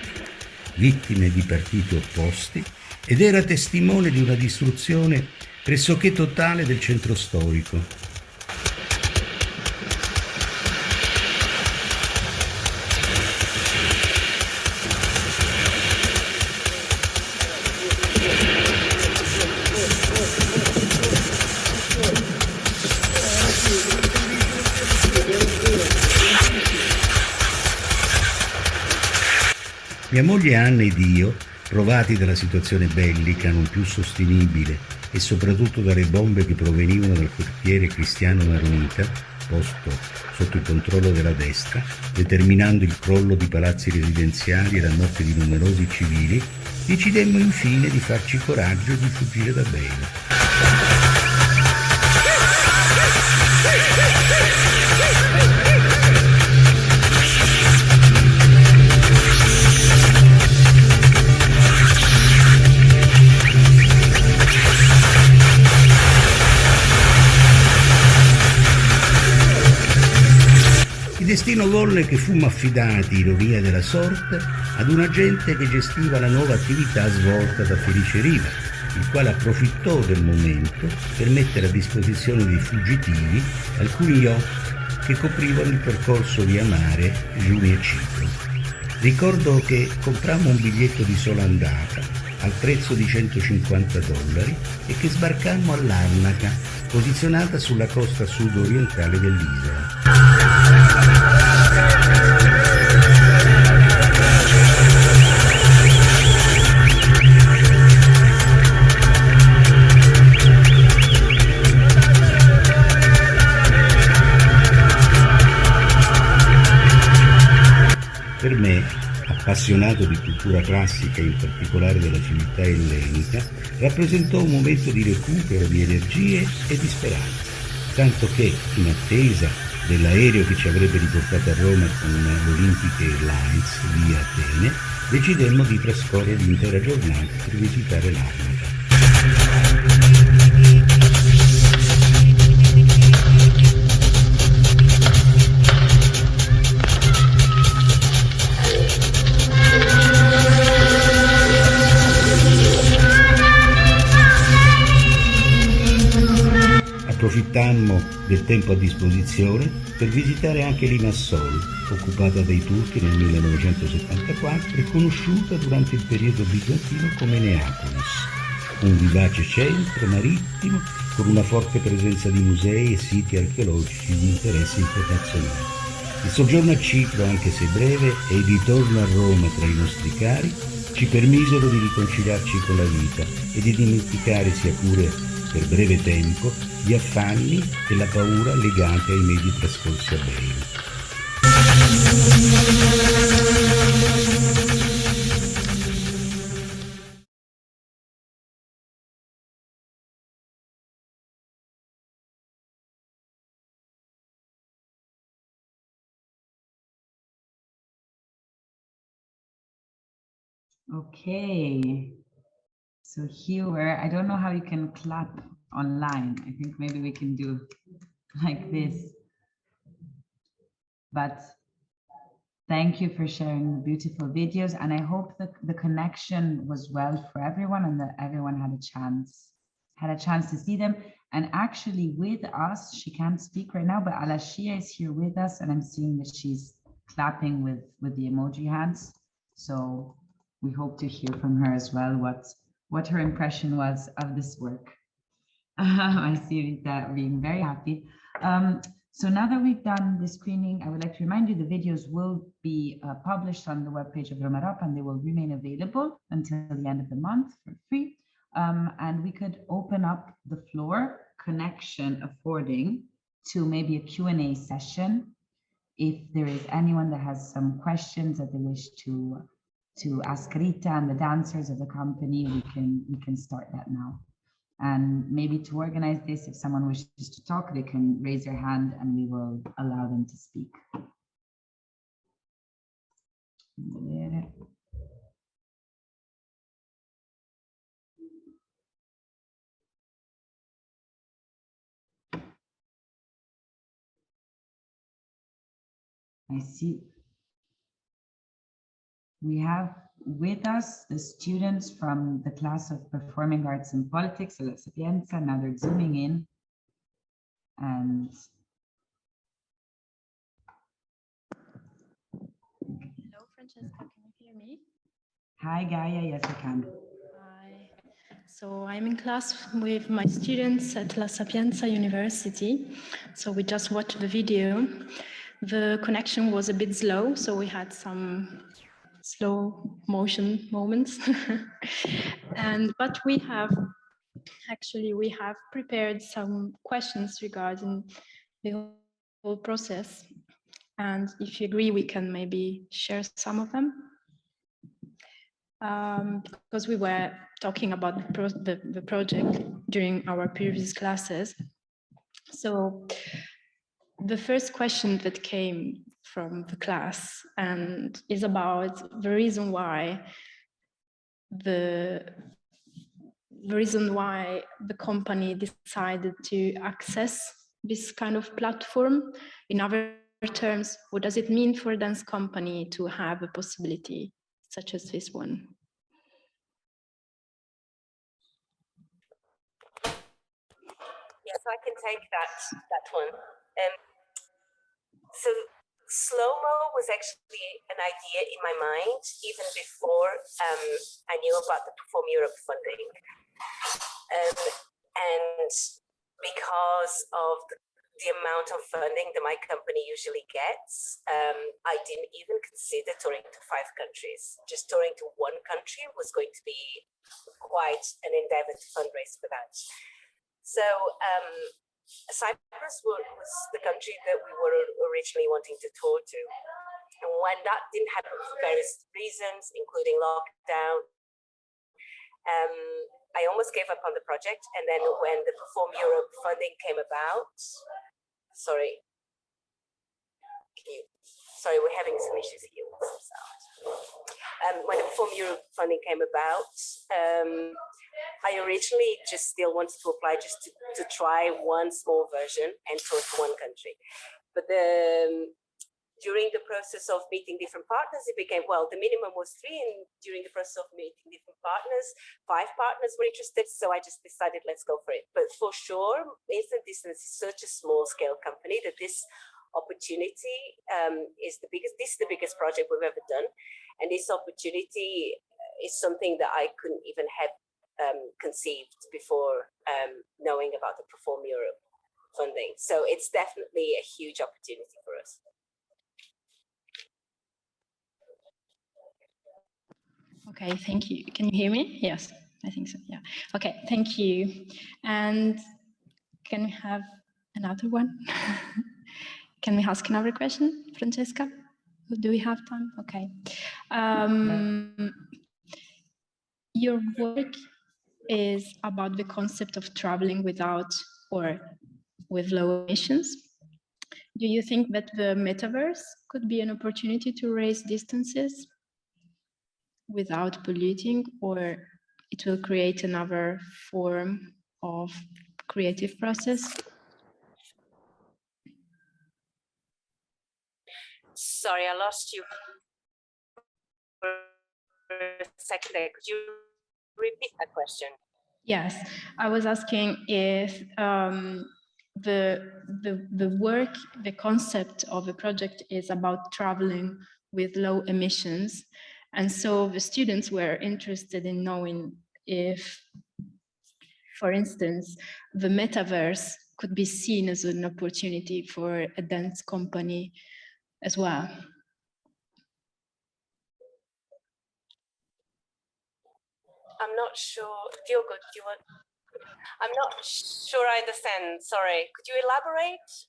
Speaker 10: vittime di partiti opposti, ed era testimone di una distruzione pressoché totale del centro storico. Mia moglie Anna ed io, provati dalla situazione bellica non più sostenibile e soprattutto dalle bombe che provenivano dal quartiere cristiano maronita, posto sotto il controllo della destra, determinando il crollo di palazzi residenziali e la morte di numerosi civili, decidemmo infine di farci coraggio e di fuggire da Beirut. Il destino volle che fummo affidati, ironia della sorte, ad un agente che gestiva la nuova attività svolta da Felice Riva, il quale approfittò del momento per mettere a disposizione dei fuggitivi alcuni yacht che coprivano il percorso via mare Giuni e Cipro. Ricordo che comprammo un biglietto di sola andata al prezzo di $150 e che sbarcammo a Larnaca, posizionata sulla costa sud-orientale dell'isola. Per me, appassionato di cultura classica e in particolare della civiltà ellenica, rappresentò un momento di recupero di energie e di speranza, tanto che, in attesa dell'aereo che ci avrebbe riportato a Roma con l'Olympic Airlines via Atene, decidemmo di trascorrere l'intera giornata per visitare Larnaca. Approfittammo del tempo a disposizione per visitare anche Limassol, occupata dai turchi nel 1974 e conosciuta durante il periodo bizantino come Neapolis, un vivace centro marittimo con una forte presenza di musei e siti archeologici di interesse internazionale. Il soggiorno a Cipro, anche se breve, e il ritorno a Roma tra i nostri cari ci permisero di riconciliarci con la vita e di dimenticare, sia pure per breve tempo, gli affanni e la paura legati ai mesi trascorsi a Beirut.
Speaker 1: Okay, so here, I don't know how you can clap online. I think maybe we can do like this. But thank you for sharing the beautiful videos, and I hope that the connection was well for everyone and that everyone had a chance to see them. And actually with us, she can't speak right now, but Alashia is here with us, and I'm seeing that she's clapping with the emoji hands. So we hope to hear from her as well what her impression was of this work. I see Rita being very happy. So now that we've done the screening, I would like to remind you the videos will be published on the webpage of Roma Europa, and they will remain available until the end of the month for free. And we could open up the floor, connection affording, to maybe a Q&A session. If there is anyone that has some questions that they wish to ask Rita and the dancers of the company, we can start that now. And maybe to organize this, if someone wishes to talk, they can raise their hand and we will allow them to speak. I see. We have with us the students from the class of Performing Arts and Politics at La Sapienza. Now they're zooming in. And
Speaker 11: hello, Francesca, can you hear me?
Speaker 1: Hi, Gaia. Yes, I can.
Speaker 11: Hi. So I'm in class with my students at La Sapienza University. So we just watched the video. The connection was a bit slow, so we had some slow motion moments. But we have prepared some questions regarding the whole process. And if you agree, we can maybe share some of them. Because we were talking about the project during our previous classes. So the first question that came from the class and is about the reason why the company decided to access this kind of platform. In other terms, what does it mean for a dance company to have a possibility such as this one?
Speaker 2: Yes, I can take that one. So SlowMo was actually an idea in my mind even before I knew about the Perform Europe funding. And because of the amount of funding that my company usually gets, I didn't even consider touring to 5 countries. Just touring to 1 country was going to be quite an endeavor to fundraise for that. So Cyprus was the country that we were originally wanting to tour to. And when that didn't happen for various reasons, including lockdown, I almost gave up on the project. And then when the Perform Europe funding came about, sorry, we're having some issues here with some sound. When the Perform Europe funding came about, I originally just still wanted to apply just to try one small version and tour to 1 country. But during the process of meeting different partners, it became, well, the minimum was 3, and during the process of meeting different partners, 5 partners were interested, so I just decided, let's go for it. But for sure, Instant Dissidence is such a small scale company that this opportunity is the biggest project we've ever done. And this opportunity is something that I couldn't even have conceived before knowing about the Perform Europe funding. So it's definitely a huge opportunity for us.
Speaker 11: Okay, thank you. Can you hear me? Yes, I think so, yeah. Okay, thank you. And can we have another one? Can we ask another question, Francesca? Do we have time? Okay. Your work is about the concept of traveling without or with low emissions. Do you think that the metaverse could be an opportunity to raise distances without polluting, or it will create another form of creative process?
Speaker 2: Sorry, I lost you for a second there. Could you repeat that question?
Speaker 11: Yes, I was asking if the work, the concept of the project is about traveling with low emissions. And so the students were interested in knowing if, for instance, the metaverse could be seen as an opportunity for a dance company as well.
Speaker 2: I'm not sure. Diogo, do you want? I'm not sure I understand. Sorry. Could you elaborate?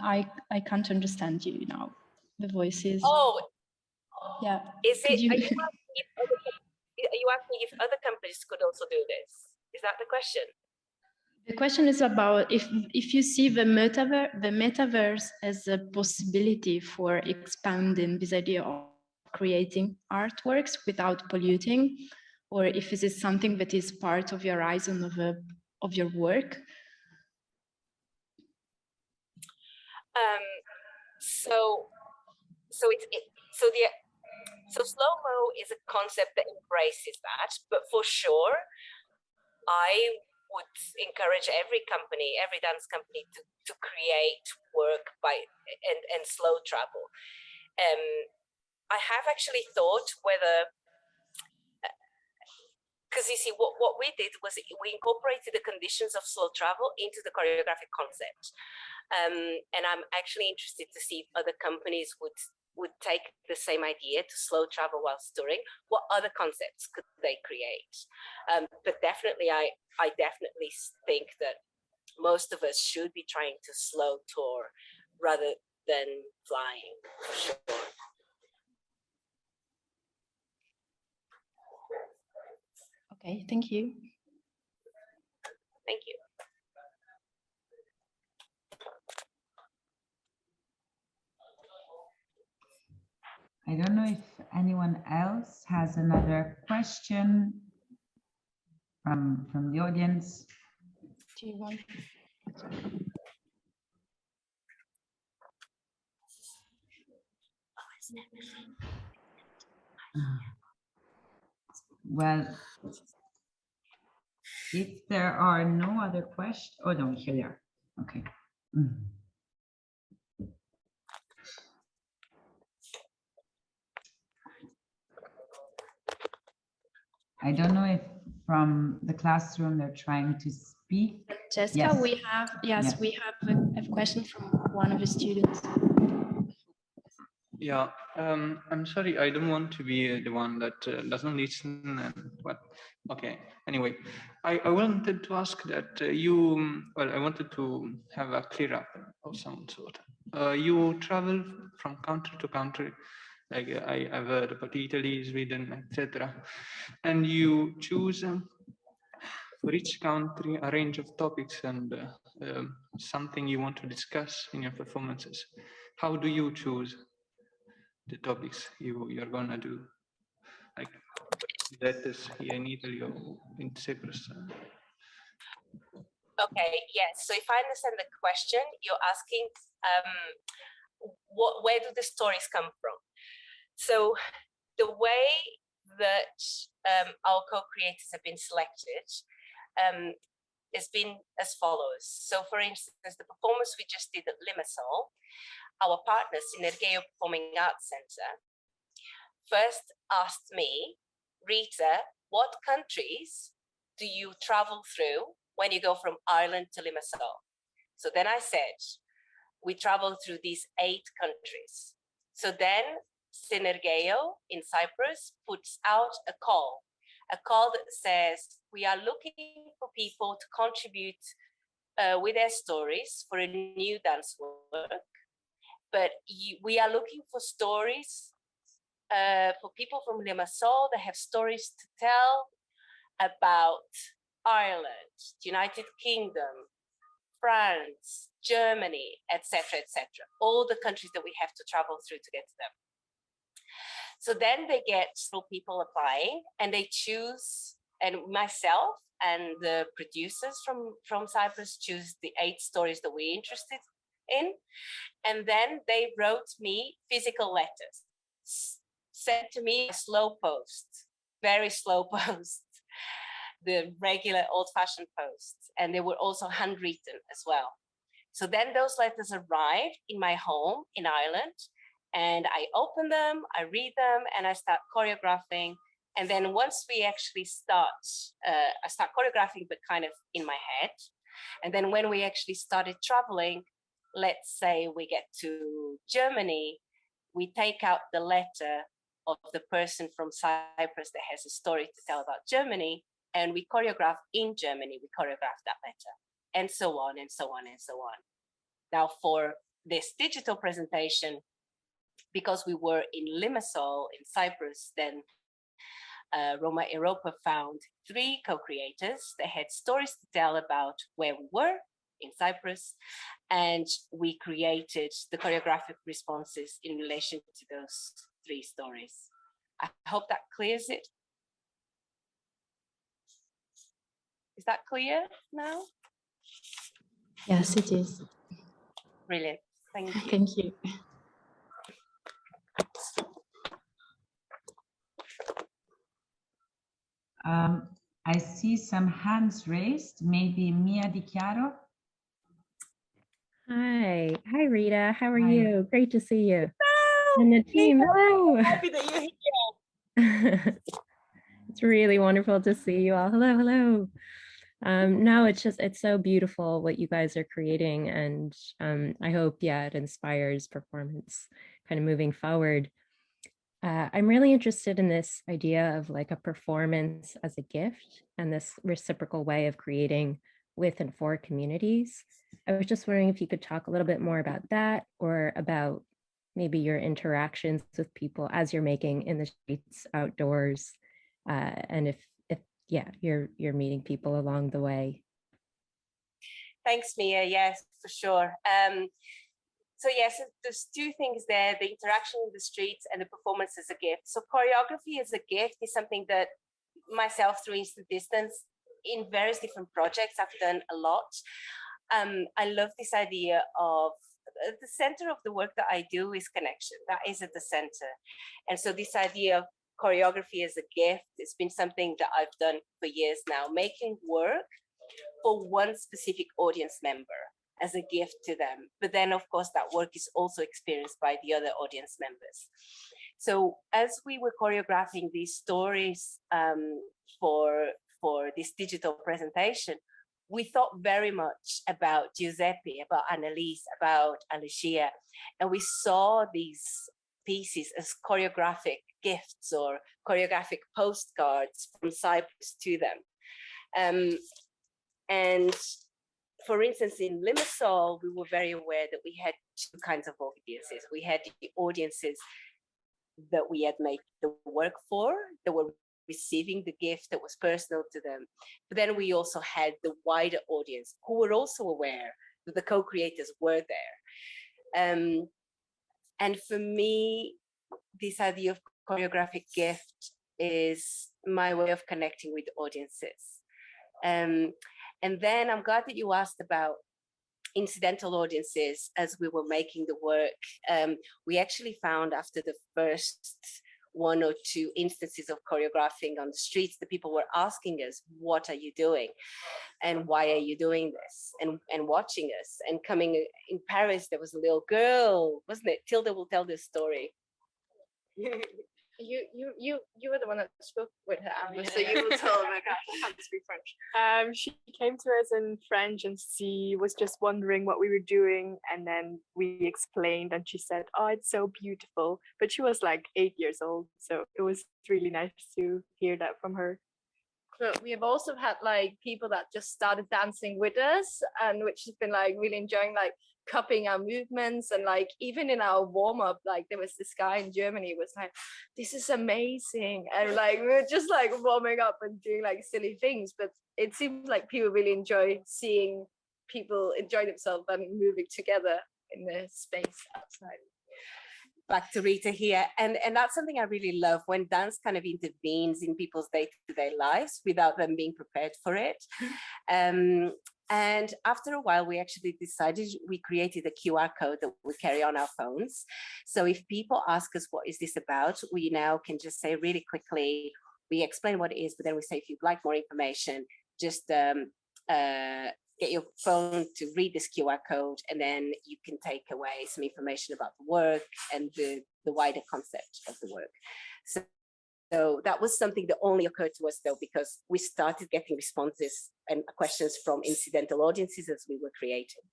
Speaker 11: I can't understand you now. The voice is.
Speaker 2: Oh,
Speaker 11: yeah.
Speaker 2: Is it?
Speaker 11: You...
Speaker 2: Are you asking if other companies could also do this? Is that the question?
Speaker 11: The question is about if you see the metaverse as a possibility for expanding this idea of creating artworks without polluting, or if this is something that is part of your horizon of your work.
Speaker 2: So SlowMo is a concept that embraces that, but for sure, I would encourage every company, every dance company to create work and slow travel. I have actually thought whether, because you see, what we did was we incorporated the conditions of slow travel into the choreographic concept. And I'm actually interested to see if other companies would take the same idea to slow travel whilst touring. What other concepts could they create? But definitely, I definitely think that most of us should be trying to slow tour rather than flying, for sure.
Speaker 11: Okay, thank you.
Speaker 2: Thank you.
Speaker 1: I don't know if anyone else has another question from the audience.
Speaker 11: Do you want?
Speaker 1: Well, if there are no other questions, oh no, here they are. Okay. I don't know if from the classroom they're trying to speak.
Speaker 11: Jessica,
Speaker 1: yes.
Speaker 11: we have a question from one of the students.
Speaker 12: Yeah, I'm sorry, I don't want to be the one that doesn't listen and what. Okay, anyway, I wanted to ask that I wanted to have a clear up of some sort. You travel from country to country, like I've heard about Italy, Sweden, etc. And you choose for each country a range of topics and something you want to discuss in your performances. How do you choose the topics you're gonna do, like that is here in Italy or in Cyprus?
Speaker 2: Okay, yes. So if I understand the question, you're asking where do the stories come from? So the way that our co-creators have been selected has been as follows. So for instance, the performance we just did at Limassol, our partner, Synergeo Performing Arts Center, first asked me, Rita, what countries do you travel through when you go from Ireland to Limassol? So then I said, we travel through these 8 countries. So then Synergeo in Cyprus puts out a call that says, we are looking for people to contribute with their stories for a new dance work. But we are looking for stories for people from Limassol that have stories to tell about Ireland, United Kingdom, France, Germany, etc., etc. All the countries that we have to travel through to get to them. So then they get people applying and they choose, and myself and the producers from Cyprus choose the 8 stories that we're interested in. And then they wrote me physical letters, sent to me a slow post, very slow post, the regular old-fashioned posts, and they were also handwritten as well. So then those letters arrived in my home in Ireland, and I open them, I read them, and I start choreographing. And then once we actually start, I start choreographing, but kind of in my head. And then when we actually started traveling, let's say we get to Germany, we take out the letter of the person from Cyprus that has a story to tell about Germany, and we choreograph in Germany, we choreograph that letter, and so on and so on and so on. Now for this digital presentation, because we were in Limassol in Cyprus, then Roma Europa found 3 co-creators that had stories to tell about where we were in Cyprus, and we created the choreographic responses in relation to those 3 stories. I hope that clears it. Is that clear now?
Speaker 11: Yes, it is.
Speaker 2: Brilliant. Thank you.
Speaker 11: Thank you.
Speaker 1: I see some hands raised, maybe Mia Di Chiaro.
Speaker 13: Hi, Rita. How are
Speaker 1: Hi.
Speaker 13: you? Great to see you.
Speaker 2: Hello,
Speaker 13: And the team.
Speaker 2: Lisa,
Speaker 13: Hello.
Speaker 2: happy that you're here.
Speaker 13: It's really wonderful to see you all. Hello, hello. No, it's so beautiful what you guys are creating, and I hope, yeah, it inspires performance kind of moving forward. I'm really interested in this idea of like a performance as a gift and this reciprocal way of creating with and for communities. I was just wondering if you could talk a little bit more about that, or about maybe your interactions with people as you're making in the streets, outdoors, and if yeah, you're meeting people along the way.
Speaker 2: Thanks, Mia. Yes, for sure. So yes, there's 2 things there: the interaction in the streets and the performance as a gift. So choreography as a gift is something that myself, through Instant Dissidence, in various different projects, I've done a lot. I love this idea of the center of the work that I do is connection. That is at the center. And so this idea of choreography as a gift, it's been something that I've done for years now, making work for one specific audience member as a gift to them. But then, of course, that work is also experienced by the other audience members. So as we were choreographing these stories for this digital presentation, we thought very much about Giuseppe, about Annalise, about Alicia, and we saw these pieces as choreographic gifts or choreographic postcards from Cyprus to them. And for instance, in Limassol, we were very aware that we had 2 kinds of audiences. We had the audiences that we had made the work for, that were receiving the gift that was personal to them. But then we also had the wider audience who were also aware that the co-creators were there. And for me, this idea of choreographic gift is my way of connecting with audiences. And then I'm glad that you asked about incidental audiences as we were making the work. We actually found after the first 1 or 2 instances of choreographing on the streets, the people were asking us, what are you doing? And why are you doing this? And watching us. And coming in Paris, there was a little girl, wasn't it? Tilda will tell this story.
Speaker 3: You were the one that spoke with her, Amber, so you will tell her. I can't speak French.
Speaker 7: She came to us in French and she was just wondering what we were doing, and then we explained and she said, oh, it's so beautiful. But she was like 8 years old, so it was really nice to hear that from her.
Speaker 3: But we have also had like people that just started dancing with us, and which has been like really enjoying like copying our movements. And like even in our warm-up, like there was this guy in Germany was like, this is amazing, and like we were just like warming up and doing like silly things, but it seems like people really enjoy seeing people enjoy themselves and moving together in the space outside.
Speaker 2: Back to Rita here, and that's something I really love, when dance kind of intervenes in people's day-to-day lives without them being prepared for it. And after a while, we actually decided, we created a QR code that we carry on our phones. So if people ask us, what is this about? We now can just say really quickly, we explain what it is, but then we say, if you'd like more information, just get your phone to read this QR code, and then you can take away some information about the work and the wider concept of the work. So that was something that only occurred to us, though, because we started getting responses and questions from incidental audiences as we were creating.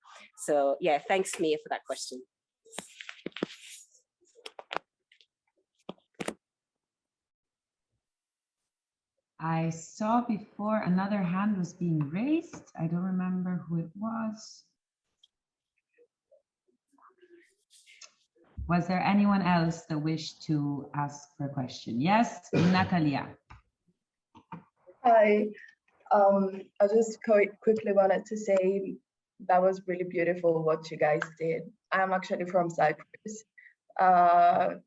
Speaker 2: So yeah, thanks, Mia, for that question.
Speaker 1: I saw before another hand was being raised. I don't remember who it was. Was there anyone else that wished to ask for a question? Yes, Natalia.
Speaker 14: Hi, I just quickly wanted to say that was really beautiful what you guys did. I'm actually from Cyprus.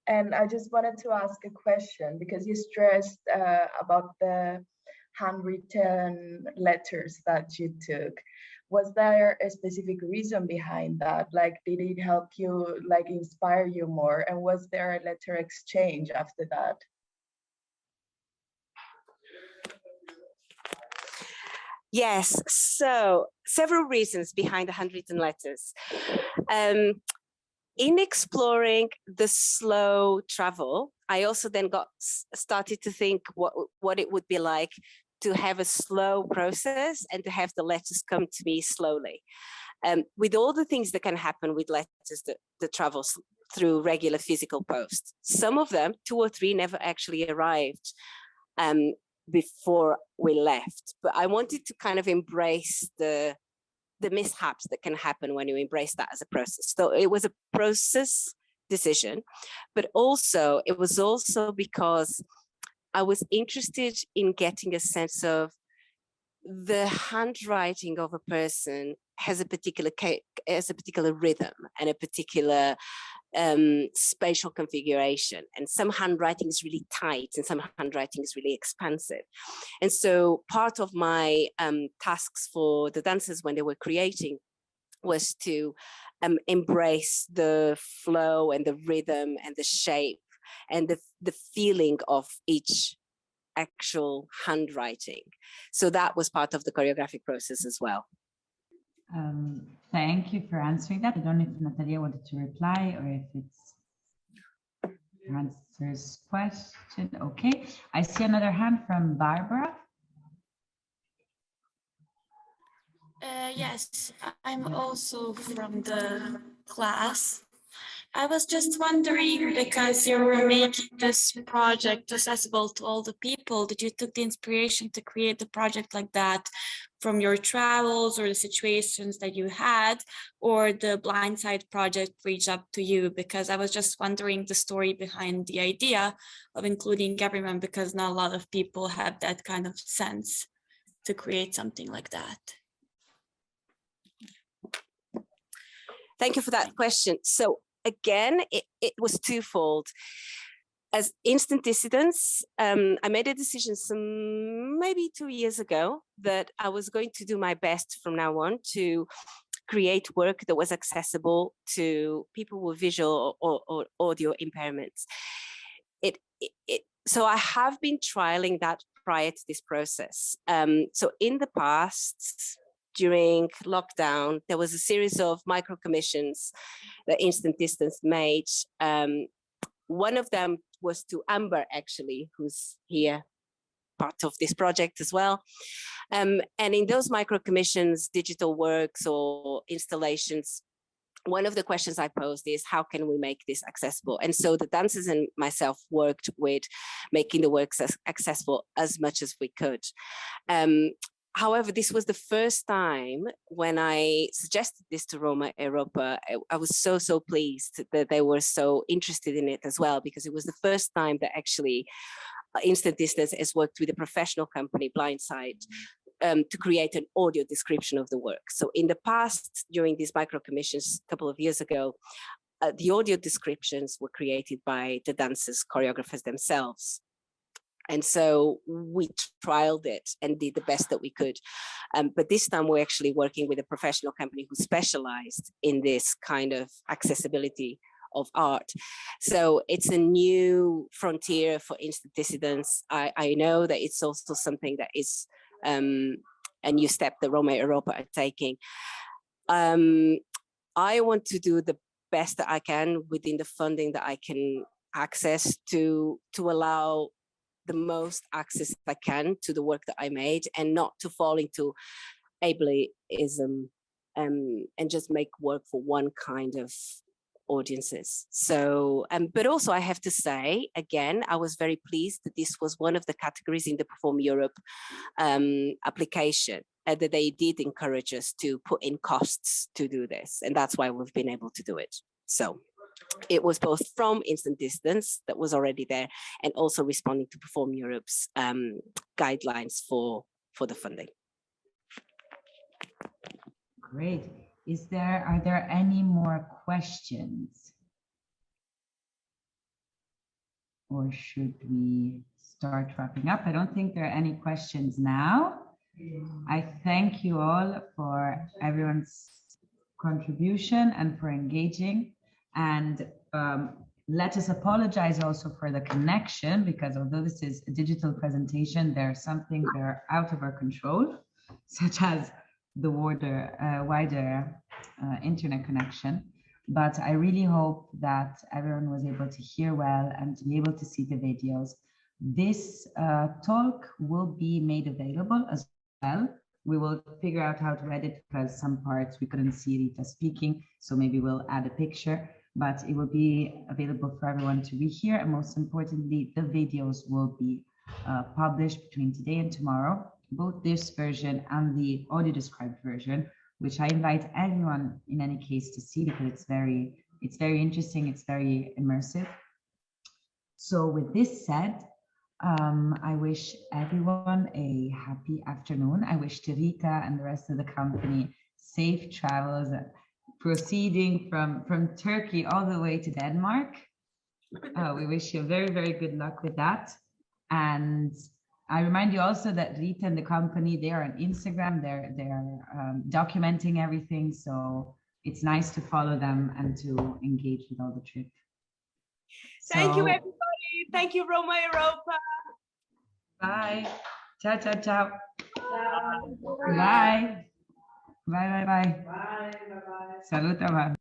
Speaker 14: And I just wanted to ask a question because you stressed about the handwritten letters that you took. Was there a specific reason behind that? Like, did it help you, like, inspire you more? And was there a letter exchange after that?
Speaker 2: Yes, so several reasons behind the handwritten letters. In exploring the slow travel, I also then started to think what it would be like to have a slow process and to have the letters come to me slowly. With all the things that can happen with letters that travel through regular physical post. Some of them, 2 or 3, never actually arrived before we left. But I wanted to kind of embrace the mishaps that can happen when you embrace that as a process. So it was a process decision, but also it was also because I was interested in getting a sense of the handwriting of a person has a particular rhythm and a particular spatial configuration, and some handwriting is really tight and some handwriting is really expansive. And so part of my tasks for the dancers when they were creating was to embrace the flow and the rhythm and the shape and the feeling of each actual handwriting. So that was part of the choreographic process as well.
Speaker 1: Thank you for answering that. I don't know if Natalia wanted to reply or if it's answers question. Okay, I see another hand from Barbara.
Speaker 15: Yes, I'm also from the class. I was just wondering, because you were making this project accessible to all the people, did you took the inspiration to create the project like that from your travels or the situations that you had, or the Blindside project reached up to you? Because I was just wondering the story behind the idea of including everyone, because not a lot of people have that kind of sense to create something like that.
Speaker 2: Thank you for that question. So again, it was twofold. As Instant Dissidence, I made a decision maybe 2 years ago that I was going to do my best from now on to create work that was accessible to people with visual or audio impairments. So I have been trialing that prior to this process. So in the past, during lockdown, there was a series of micro commissions that Instant Dissidence made. One of them was to Amber, actually, who's here, part of this project as well. And in those micro commissions, digital works or installations, one of the questions I posed is, how can we make this accessible? And so the dancers and myself worked with making the works accessible as much as we could. However, this was the first time when I suggested this to Roma Europa. I was so pleased that they were so interested in it as well, because it was the first time that actually Instant Dissidence has worked with a professional company, Blindside, to create an audio description of the work. So in the past, during these micro commissions a couple of years ago, the audio descriptions were created by the dancers, choreographers themselves. And so we trialed it and did the best that we could. But this time we're actually working with a professional company who specialized in this kind of accessibility of art. So it's a new frontier for Instant Dissidence. I know that it's also something that is a new step that Roma Europa are taking. I want to do the best that I can within the funding that I can access to allow the most access I can to the work that I made, and not to fall into ableism and just make work for one kind of audiences. So, but also I have to say, again, I was very pleased that this was one of the categories in the Perform Europe application, that they did encourage us to put in costs to do this. And that's why we've been able to do it. So it was both from Instant Dissidence that was already there and also responding to Perform Europe's guidelines for the funding.
Speaker 1: Great. Are there any more questions? Or should we start wrapping up? I don't think there are any questions now. I thank you all for everyone's contribution and for engaging. And let us apologize also for the connection, because although this is a digital presentation, there are some things that are out of our control, such as the wider internet connection. But I really hope that everyone was able to hear well and to be able to see the videos. This talk will be made available as well. We will figure out how to edit, because some parts we couldn't see Rita speaking, so maybe we'll add a picture, but it will be available for everyone to rehear. And most importantly, the videos will be published between today and tomorrow, both this version and the audio described version, which I invite everyone in any case to see, because it's very interesting, it's very immersive. So with this said, I wish everyone a happy afternoon. I wish to Rita and the rest of the company safe travels, proceeding from Turkey all the way to Denmark. We wish you very, very good luck with that. And I remind you also that Rita and the company, they are on Instagram, they're documenting everything. So it's nice to follow them and to engage with all the trip.
Speaker 16: Thank you, everybody. Thank you, Roma Europa.
Speaker 1: Bye. Ciao, ciao, ciao. Bye. Bye, bye, bye. Bye, bye, bye. Saluta, bye.